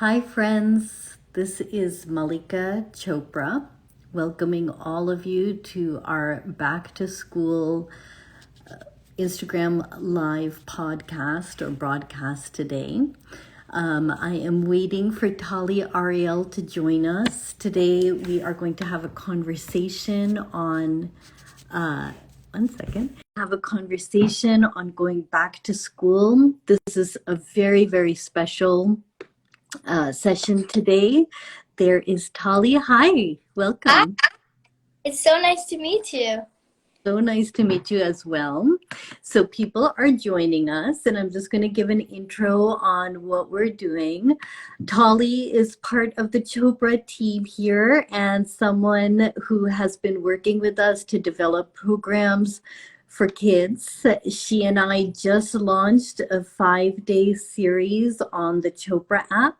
Hi, friends. This is Malika Chopra, welcoming all of you to our back to school Instagram live podcast or broadcast today. I am waiting for Tali Arielle to join us. Today, we are going to have a conversation on have a conversation on going back to school. This is a very, very special session today. There is Tali. Hi, Hi, welcome. it's so nice to meet you. So nice to meet you as well. So people are joining us, and I'm just going to give an intro on what we're doing. Tali is part of the Chopra team here and someone who has been working with us to develop programs for kids. She and I just launched a 5-day series on the Chopra app.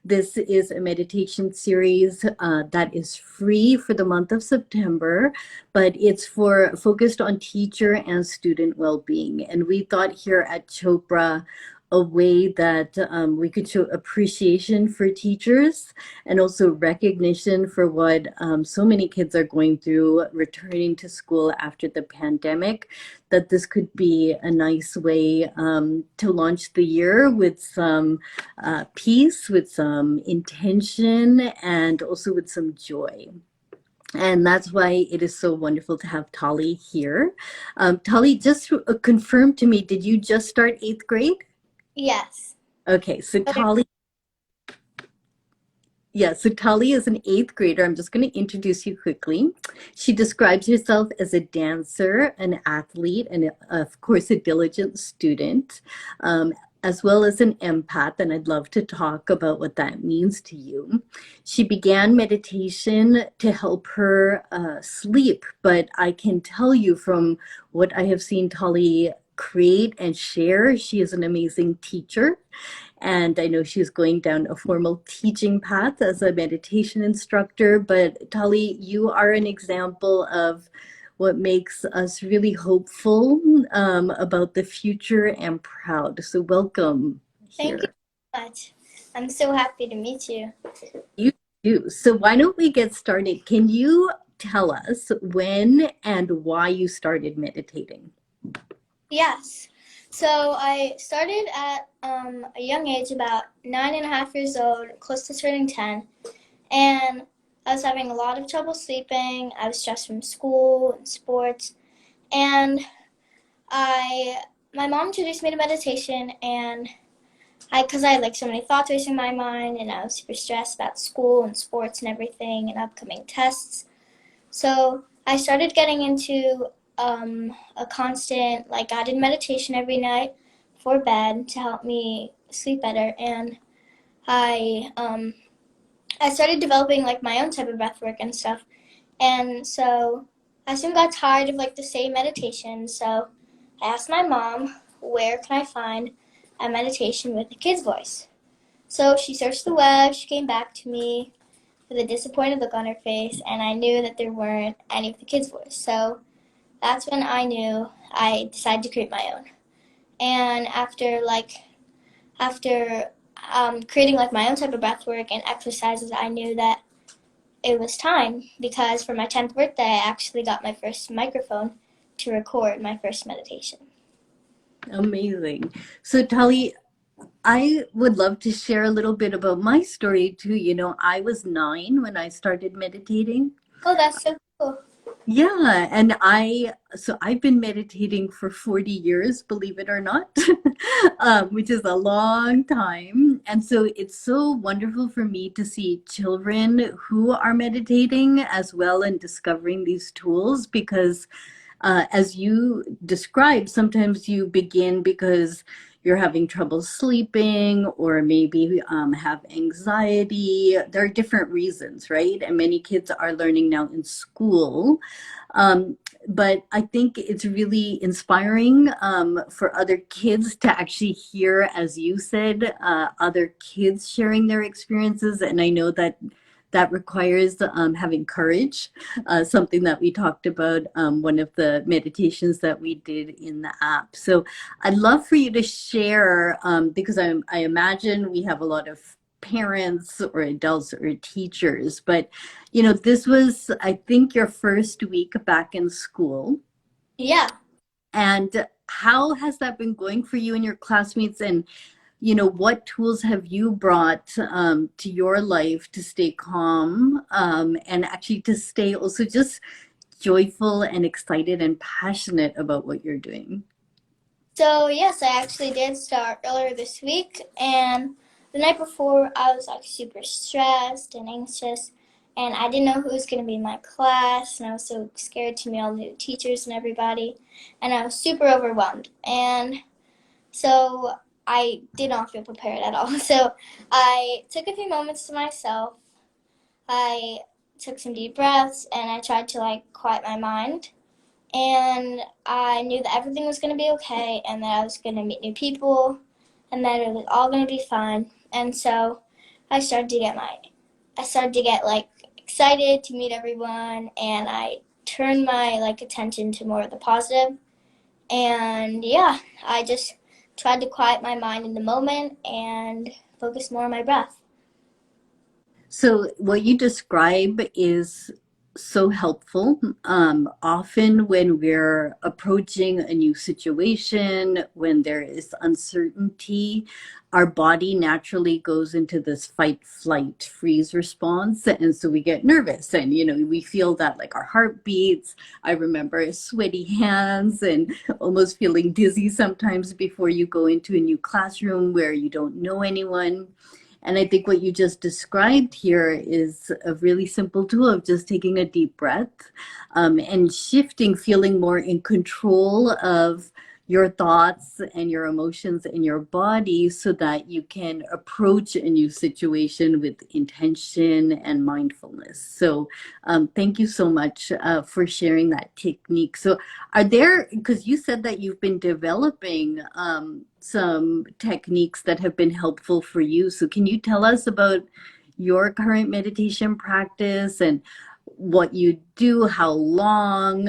This is a meditation series that is free for the month of September, but it's focused on teacher and student well-being. And we thought here at Chopra a way that we could show appreciation for teachers and also recognition for what so many kids are going through returning to school after the pandemic, that this could be a nice way to launch the year with some peace, with some intention, and also with some joy. And that's why it is so wonderful to have Tali here. Tali, just confirm to me, did you just start 8th grade? Yes. Okay, so Okay. Tali is an 8th grader. I'm just going to introduce you quickly. She describes herself as a dancer, an athlete, and of course, a diligent student, as well as an empath. And I'd love to talk about what that means to you. She began meditation to help her sleep, but I can tell you from what I have seen Tali create and share, she is an amazing teacher. And I know she's going down a formal teaching path as a meditation instructor. But Tali, you are an example of what makes us really hopeful about the future and proud. So welcome Thank you here. so much. I'm so happy to meet you. You do. So why don't we get started? Can you tell us when and why you started meditating? Yes. So I started at a young age, about 9.5 years old, close to turning 10. And I was having a lot of trouble sleeping. I was stressed from school and sports. And my mom introduced me to meditation, and because I had like so many thoughts racing in my mind, and I was super stressed about school and sports and everything and upcoming tests. So I started getting into a constant like guided meditation every night before bed to help me sleep better, and I started developing like my own type of breath work and stuff. And so I soon got tired of like the same meditation. So I asked my mom, where can I find a meditation with a kid's voice? So she searched the web, she came back to me with a disappointed look on her face, and I knew that there weren't any with the kid's voice. So that's when I knew I decided to create my own. And after creating like my own type of breath work and exercises, I knew that it was time, because for my 10th birthday, I actually got my first microphone to record my first meditation. Amazing. So Tali, I would love to share a little bit about my story too. You know, I was 9 when I started meditating. Oh, that's so cool. Yeah, and I've been meditating for 40 years, believe it or not, which is a long time. And so it's so wonderful for me to see children who are meditating as well and discovering these tools because as you described, sometimes you begin because you're having trouble sleeping or maybe have anxiety. There are different reasons, right? And many kids are learning now in school. But I think it's really inspiring for other kids to actually hear, as you said, other kids sharing their experiences. And I know that that requires having courage, something that we talked about, one of the meditations that we did in the app. So I'd love for you to share, because I imagine we have a lot of parents or adults or teachers. But, you know, this was, I think, your first week back in school. Yeah. And how has that been going for you and your classmates? And, you know, what tools have you brought to your life to stay calm and actually to stay also just joyful and excited and passionate about what you're doing? So yes, I actually did start earlier this week, and the night before I was like super stressed and anxious, and I didn't know who was going to be in my class, and I was so scared to meet all the new teachers and everybody, and I was super overwhelmed, and so I did not feel prepared at all. So I took a few moments to myself. I took some deep breaths, and I tried to like quiet my mind, and I knew that everything was going to be okay and that I was going to meet new people and that it was all going to be fine. And so I started to get like excited to meet everyone, and I turned my like attention to more of the positive. And yeah, I just tried to quiet my mind in the moment and focus more on my breath. So, what you describe is so helpful. Often, when we're approaching a new situation, when there is uncertainty, our body naturally goes into this fight, flight, freeze response. And so we get nervous and, you know, we feel that like our heart beats. I remember sweaty hands and almost feeling dizzy sometimes before you go into a new classroom where you don't know anyone. And I think what you just described here is a really simple tool of just taking a deep breath and shifting, feeling more in control of your thoughts and your emotions and your body so that you can approach a new situation with intention and mindfulness. So, thank you so much for sharing that technique. So, are there, because you said that you've been developing some techniques that have been helpful for you. So, can you tell us about your current meditation practice and what you do, how long,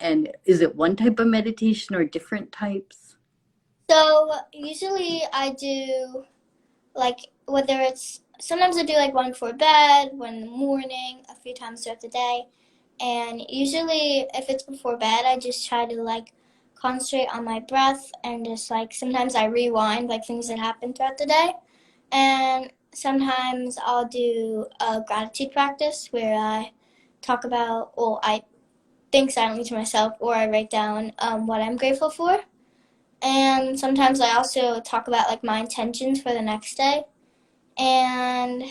and is it one type of meditation or different types? So usually I do like whether it's sometimes I do like one before bed, one in the morning, a few times throughout the day. And usually if it's before bed, I just try to like concentrate on my breath and just like sometimes I rewind like things that happened throughout the day. And sometimes I'll do a gratitude practice where I talk about, well, I think silently to myself or I write down what I'm grateful for. And sometimes I also talk about like my intentions for the next day. And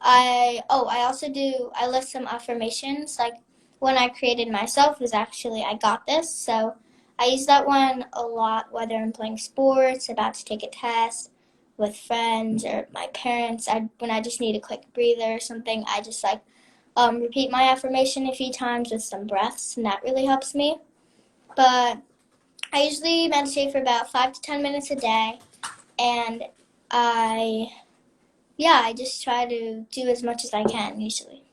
I also do I list some affirmations. Like one I created myself was actually I got this. So I use that one a lot whether I'm playing sports, about to take a test, with friends or my parents. When I just need a quick breather or something, I just like repeat my affirmation a few times with some breaths, and that really helps me. But I usually meditate for about 5 to 10 minutes a day, and I I just try to do as much as I can usually.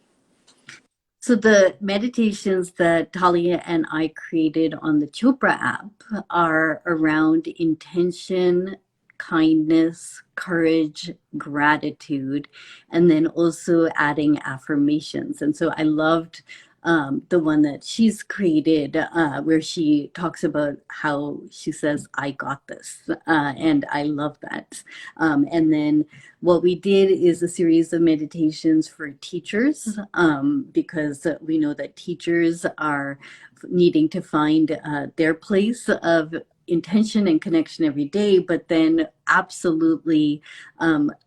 So the meditations that Talia and I created on the Chopra app are around intention, kindness, courage, gratitude, and then also adding affirmations. And so I loved the one that she's created where she talks about how she says, I got this. And I love that. And then what we did is a series of meditations for teachers because we know that teachers are needing to find their place of intention and connection every day, but then absolutely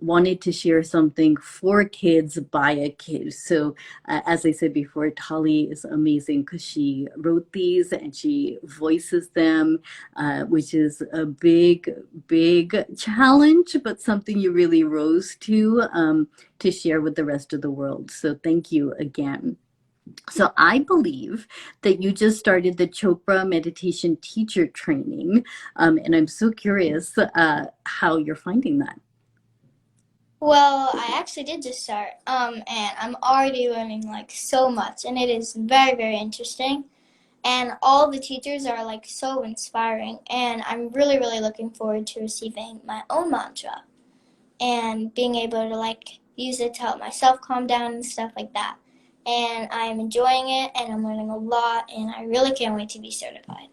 wanted to share something for kids by a kid. So, as I said before, Tali is amazing because she wrote these and she voices them, which is a big, big challenge, but something you really rose to share with the rest of the world. So, thank you again. So I believe that you just started the Chopra meditation teacher training, and I'm so curious how you're finding that. Well, I actually did just start, and I'm already learning like so much, and it is very, very interesting. And all the teachers are like so inspiring, and I'm really, really looking forward to receiving my own mantra. and being able to like use it to help myself calm down and stuff like that. And I'm enjoying it and I'm learning a lot and I really can't wait to be certified.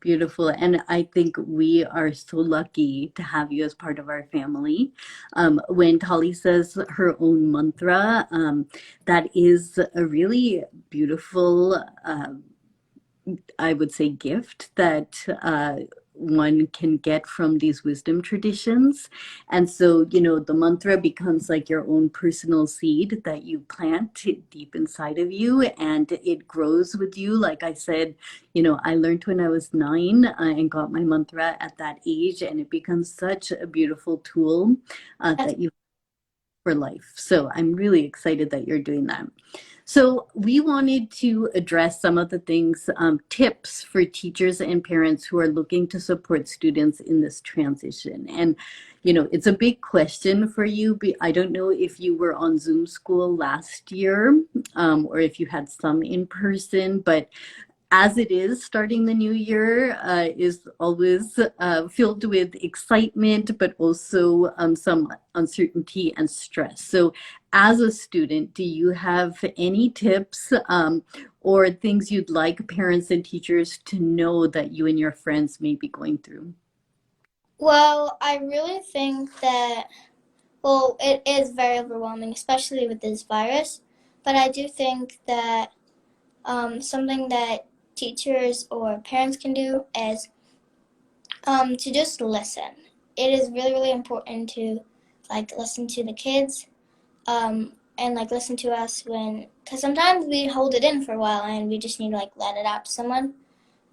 Beautiful. And I think we are so lucky to have you as part of our family. When Tali says her own mantra, that is a really beautiful, I would say, gift that one can get from these wisdom traditions. And so, the mantra becomes like your own personal seed that you plant deep inside of you, and it grows with you. Like I said, I learned when I was 9 and got my mantra at that age, and it becomes such a beautiful tool That's that you for life. So I'm really excited that you're doing that. So we wanted to address some of the things, tips for teachers and parents who are looking to support students in this transition. And, it's a big question for you. I don't know if you were on Zoom school last year, or if you had some in person, but as it is, starting the new year is always filled with excitement, but also some uncertainty and stress. So, as a student, do you have any tips or things you'd like parents and teachers to know that you and your friends may be going through? well, I really think that well, it is very overwhelming, especially with this virus. But I do think that something that teachers or parents can do is to just listen. It is really, really important to like listen to the kids and like listen to us when, because sometimes we hold it in for a while and we just need to like let it out to someone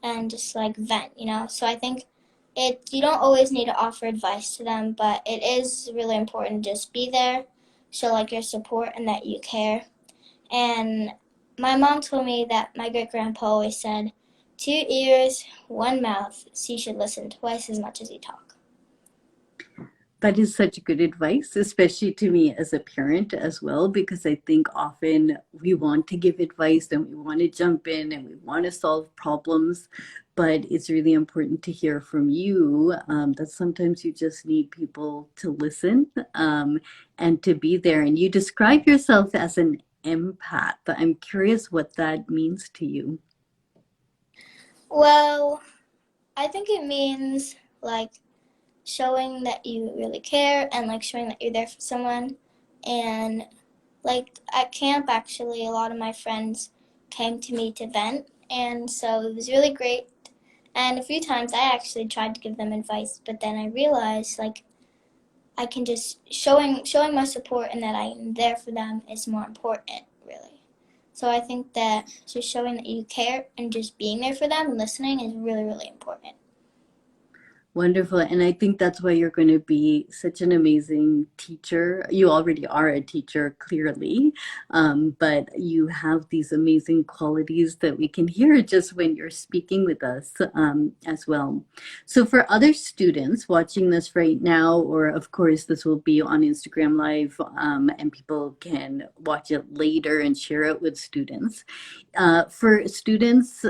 and just like vent. So I think you don't always need to offer advice to them, but it is really important to just be there, show like your support and that you care. And my mom told me that my great grandpa always said, 2 ears, one mouth, so you should listen twice as much as you talk. That is such good advice, especially to me as a parent as well, because I think often we want to give advice and we want to jump in and we want to solve problems, but it's really important to hear from you that sometimes you just need people to listen and to be there. And you describe yourself as an empath. I'm curious what that means to you. Well, I think it means like showing that you really care and like showing that you're there for someone. And like at camp, actually, a lot of my friends came to me to vent, and so it was really great. And a few times I actually tried to give them advice, but then I realized like I can just showing my support and that I'm there for them is more important, really. So I think that just showing that you care and just being there for them and listening is really, really important. Wonderful. And I think that's why you're going to be such an amazing teacher. You already are a teacher, clearly, but you have these amazing qualities that we can hear just when you're speaking with us as well. So, for other students watching this right now, or of course, this will be on Instagram Live and people can watch it later and share it with students. For students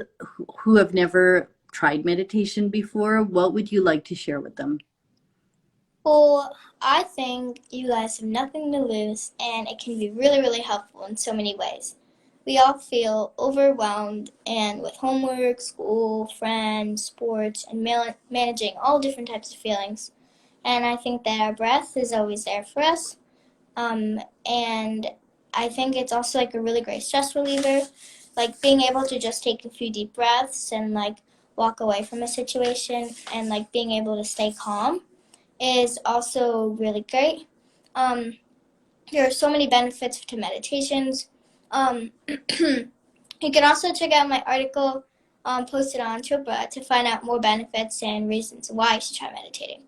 who have never tried meditation before, what would you like to share with them? Well, I think you guys have nothing to lose, and it can be really, really helpful in so many ways. We all feel overwhelmed, and with homework, school, friends, sports, and managing all different types of feelings. And I think that our breath is always there for us. And I think it's also like a really great stress reliever. Like being able to just take a few deep breaths and like walk away from a situation and like being able to stay calm is also really great. Um, there are so many benefits to meditations. You can also check out my article posted on Chopra to find out more benefits and reasons why you should try meditating.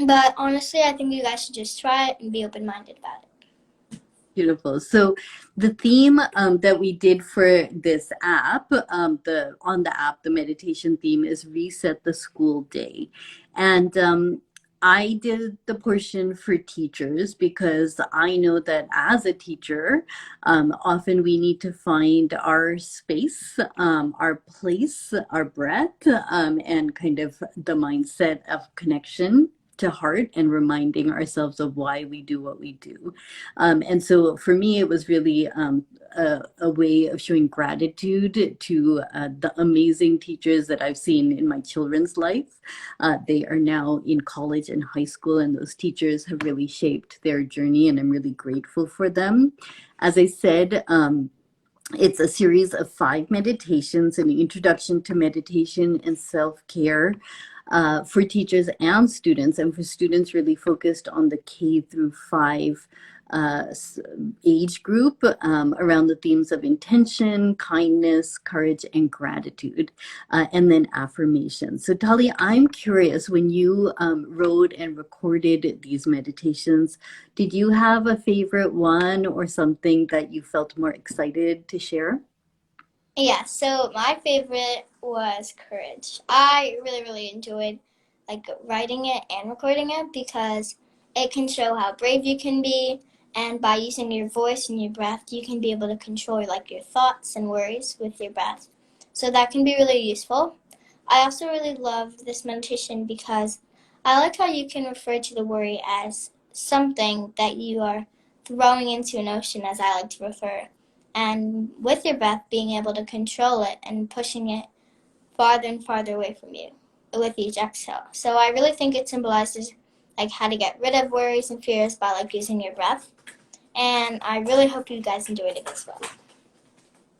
But honestly, I think you guys should just try it and be open-minded about it. Beautiful. So the theme that we did for this app, the on the app, the meditation theme is reset the school day. And I did the portion for teachers because I know that as a teacher, often we need to find our space, our place, our breath, and kind of the mindset of connection to heart and reminding ourselves of why we do what we do. And so for me, it was really a way of showing gratitude to the amazing teachers that I've seen in my children's life. They are now in college and high school, and those teachers have really shaped their journey, and I'm really grateful for them. As I said, it's a series of 5 meditations, an introduction to meditation and self-care for teachers and students, and for students really focused on the K through 5 uh, age group around the themes of intention, kindness, courage, and gratitude, and then affirmations. So Tali, I'm curious, when you wrote and recorded these meditations, did you have a favorite one or something that you felt more excited to share? Yeah, so my favorite was courage. I really, really enjoyed like writing it and recording it because it can show how brave you can be, and by using your voice and your breath, you can be able to control like your thoughts and worries with your breath. So that can be really useful. I also really love this meditation because I like how you can refer to the worry as something that you are throwing into an ocean, as I like to refer, and with your breath being able to control it and pushing it farther and farther away from you with each exhale. So I really think it symbolizes like how to get rid of worries and fears by like using your breath. And I really hope you guys enjoyed it as well.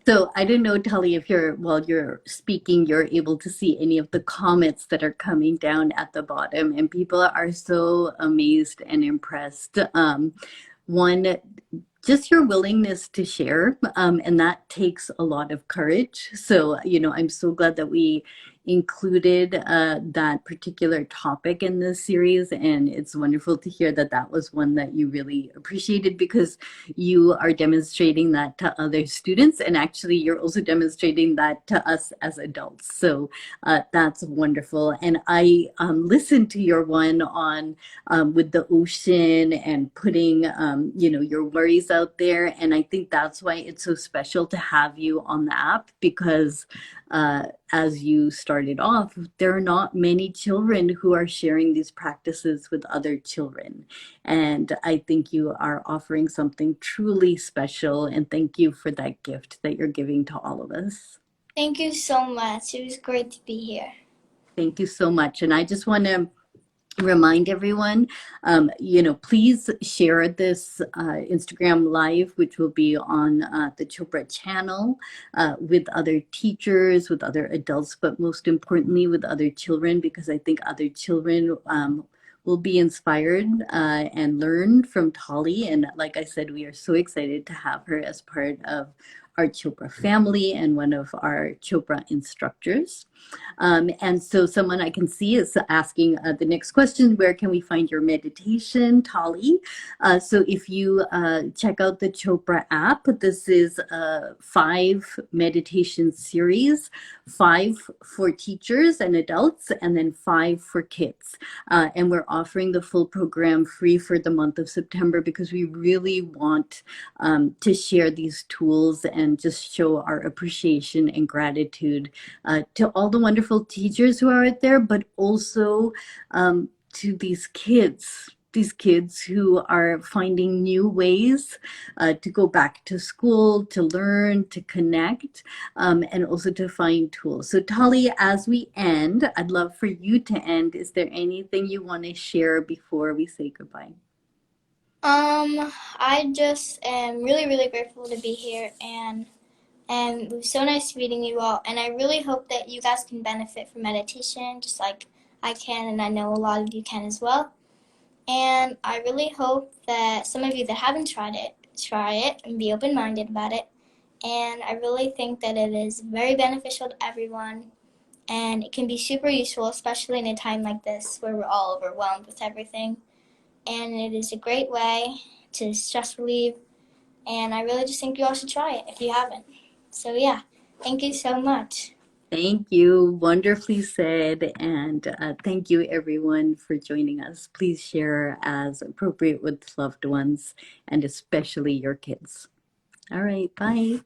So I don't know, Tully, if while you're speaking, you're able to see any of the comments that are coming down at the bottom, and people are so amazed and impressed. One, just your willingness to share, and that takes a lot of courage. So, I'm so glad that we included that particular topic in this series, and it's wonderful to hear that that was one that you really appreciated, because you are demonstrating that to other students, and actually you're also demonstrating that to us as adults. So that's wonderful. And I listened to your one on with the ocean and putting your worries out there, and I think that's why it's so special to have you on the app, because as you started off, there are not many children who are sharing these practices with other children. And I think you are offering something truly special. And thank you for that gift that you're giving to all of us. Thank you so much. It was great to be here. Thank you so much. And I just want to remind everyone, please share this Instagram live, which will be on the Chopra channel, with other teachers, with other adults, but most importantly with other children, because I think other children will be inspired and learn from Tali. And like I said, we are so excited to have her as part of our Chopra family and one of our Chopra instructors. And so someone I can see is asking the next question: where can we find your meditation, Tali? So if you check out the Chopra app, this is a 5 meditation series, 5 for teachers and adults, and then 5 for kids. And we're offering the full program free for the month of September, because we really want to share these tools and just show our appreciation and gratitude to all the wonderful teachers who are out there, but also to these kids who are finding new ways to go back to school, to learn, to connect, and also to find tools. So Tali, as we end, I'd love for you to end. Is there anything you want to share before we say goodbye? I just am really, really grateful to be here, and it was so nice meeting you all. And I really hope that you guys can benefit from meditation, just like I can, and I know a lot of you can as well. And I really hope that some of you that haven't tried it, try it and be open-minded about it. And I really think that it is very beneficial to everyone, and it can be super useful, especially in a time like this where we're all overwhelmed with everything. And it is a great way to stress relieve, and I really just think you all should try it if you haven't. So yeah, thank you so much. Thank you. Wonderfully said. And thank you, everyone, for joining us. Please share as appropriate with loved ones, and especially your kids. All right. Bye.